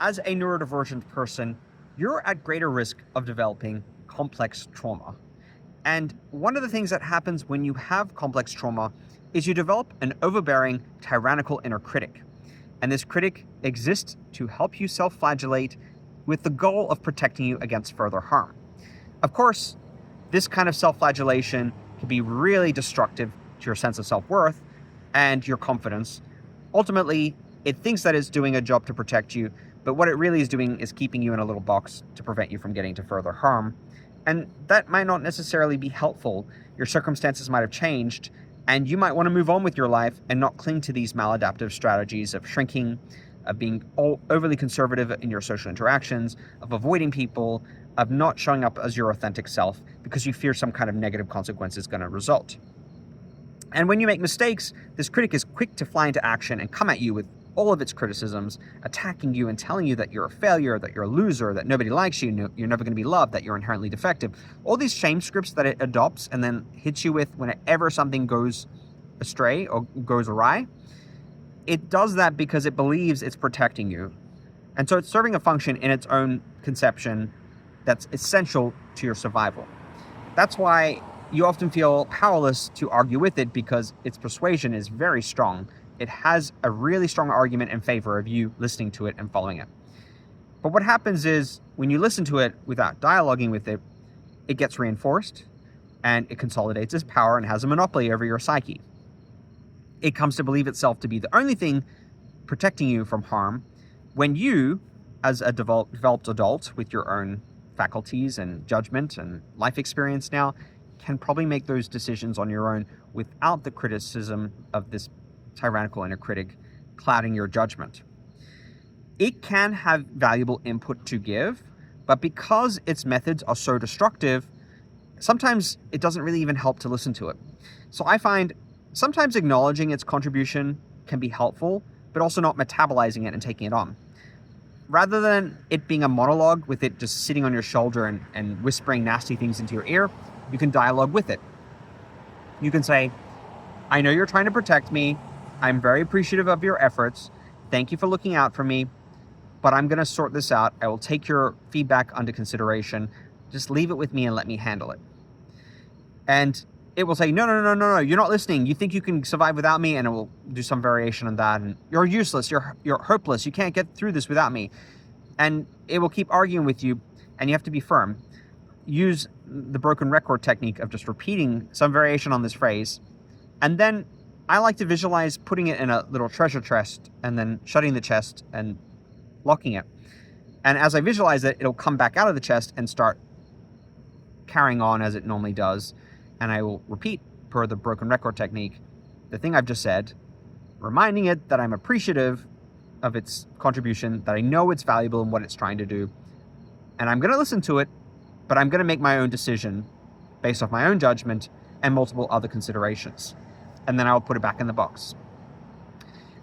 as a neurodivergent person, you're at greater risk of developing complex trauma. And one of the things that happens when you have complex trauma is you develop an overbearing, tyrannical inner critic. And this critic exists to help you self-flagellate with the goal of protecting you against further harm. Of course, this kind of self-flagellation can be really destructive to your sense of self-worth and your confidence. Ultimately, it thinks that it's doing a job to protect you, but what it really is doing is keeping you in a little box to prevent you from getting to further harm. And that might not necessarily be helpful. Your circumstances might have changed, and you might want to move on with your life and not cling to these maladaptive strategies of shrinking, of being overly conservative in your social interactions, of avoiding people, of not showing up as your authentic self because you fear some kind of negative consequence is going to result. And when you make mistakes, this critic is quick to fly into action and come at you with all of its criticisms, attacking you and telling you that you're a failure, that you're a loser, that nobody likes you, you're never going to be loved, that you're inherently defective. All these shame scripts that it adopts and then hits you with whenever something goes astray or goes awry, it does that because it believes it's protecting you. And so it's serving a function in its own conception that's essential to your survival. That's why you often feel powerless to argue with it, because its persuasion is very strong. It has a really strong argument in favor of you listening to it and following it. But what happens is when you listen to it without dialoguing with it, it gets reinforced and it consolidates its power and has a monopoly over your psyche. It comes to believe itself to be the only thing protecting you from harm, when you, as a developed adult with your own faculties and judgment and life experience now, can probably make those decisions on your own without the criticism of this tyrannical inner critic clouding your judgment. It can have valuable input to give, but because its methods are so destructive, sometimes it doesn't really even help to listen to it. So I find sometimes acknowledging its contribution can be helpful, but also not metabolizing it and taking it on. Rather than it being a monologue with it just sitting on your shoulder and whispering nasty things into your ear, you can dialogue with it. You can say, I know you're trying to protect me. I'm very appreciative of your efforts. Thank you for looking out for me, but I'm going to sort this out. I will take your feedback under consideration. Just leave it with me and let me handle it. And it will say, no, you're not listening. You think you can survive without me? And it will do some variation on that. And you're useless. You're hopeless. You can't get through this without me. And it will keep arguing with you, and you have to be firm. Use the broken record technique of just repeating some variation on this phrase. And then I like to visualize putting it in a little treasure chest and then shutting the chest and locking it. And as I visualize it, it'll come back out of the chest and start carrying on as it normally does. And I will repeat, per the broken record technique, the thing I've just said, reminding it that I'm appreciative of its contribution, that I know it's valuable in what it's trying to do. And I'm going to listen to it, but I'm going to make my own decision based off my own judgment and multiple other considerations. And then I'll put it back in the box.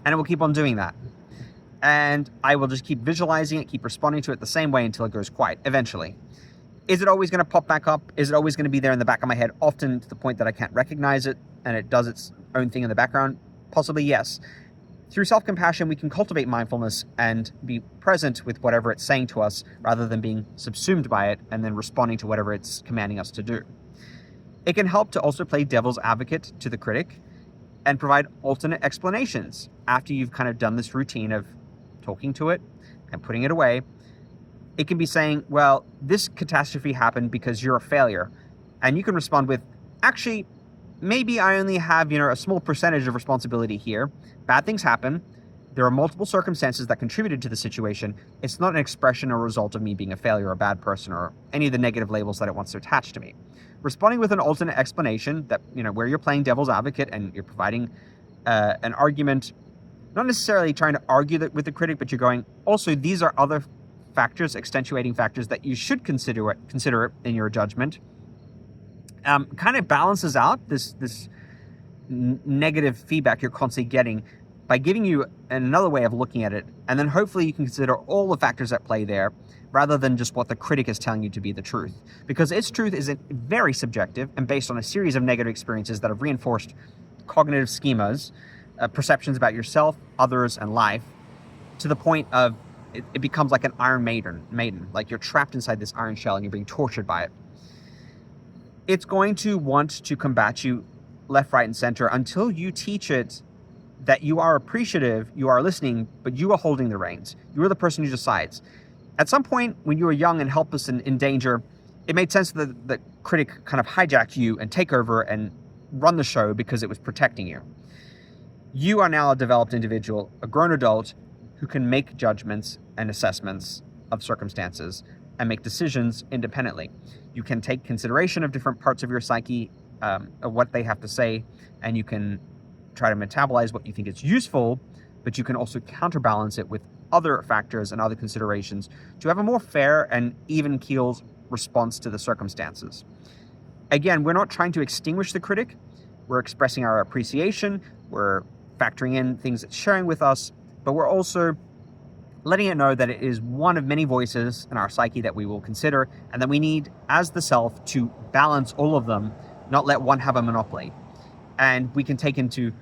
And it will keep on doing that. And I will just keep visualizing it, keep responding to it the same way until it goes quiet, eventually. Is it always going to pop back up? Is it always going to be there in the back of my head, often to the point that I can't recognize it and it does its own thing in the background? Possibly, yes. Through self-compassion, we can cultivate mindfulness and be present with whatever it's saying to us rather than being subsumed by it and then responding to whatever it's commanding us to do. It can help to also play devil's advocate to the critic and provide alternate explanations after you've kind of done this routine of talking to it and putting it away. It can be saying, well, this catastrophe happened because you're a failure. And you can respond with, actually, maybe I only have, a small percentage of responsibility here. Bad things happen. There are multiple circumstances that contributed to the situation. It's not an expression or result of me being a failure or a bad person or any of the negative labels that it wants to attach to me. Responding with an alternate explanation that, where you're playing devil's advocate and you're providing an argument, not necessarily trying to argue that with the critic, but you're going, also, these are other factors, extenuating factors that you should consider in your judgment. Kind of balances out this negative feedback you're constantly getting by giving you another way of looking at it. And then hopefully you can consider all the factors at play there rather than just what the critic is telling you to be the truth. Because its truth is very subjective and based on a series of negative experiences that have reinforced cognitive schemas, perceptions about yourself, others, and life, to the point of it becomes like an iron maiden, like you're trapped inside this iron shell and you're being tortured by it. It's going to want to combat you left, right, and center until you teach it that you are appreciative, you are listening, but you are holding the reins. You are the person who decides. At some point, when you were young and helpless and in danger, it made sense that the critic kind of hijack you and take over and run the show because it was protecting you. You are now a developed individual, a grown adult who can make judgments and assessments of circumstances and make decisions independently. You can take consideration of different parts of your psyche, of what they have to say, and you can try to metabolize what you think is useful, but you can also counterbalance it with other factors and other considerations to have a more fair and even-keeled response to the circumstances. Again, we're not trying to extinguish the critic. We're expressing our appreciation. We're factoring in things it's sharing with us, but we're also letting it know that it is one of many voices in our psyche that we will consider, and that we need, as the self, to balance all of them, not let one have a monopoly. And we can take into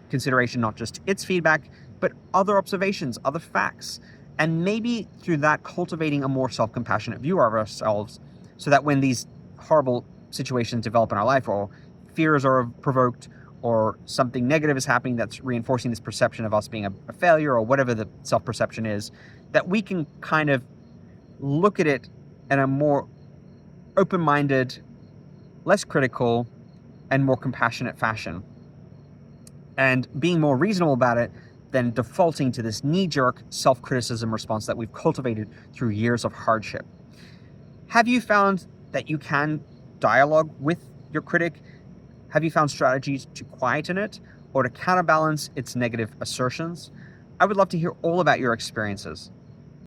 consideration not just its feedback, but other observations, other facts, and maybe through that cultivating a more self-compassionate view of ourselves, so that when these horrible situations develop in our life, or fears are provoked, or something negative is happening that's reinforcing this perception of us being a failure, or whatever the self-perception is, that we can kind of look at it in a more open-minded, less critical, and more compassionate fashion. And being more reasonable about it than defaulting to this knee-jerk self-criticism response that we've cultivated through years of hardship. Have you found that you can dialogue with your critic? Have you found strategies to quieten it or to counterbalance its negative assertions? I would love to hear all about your experiences.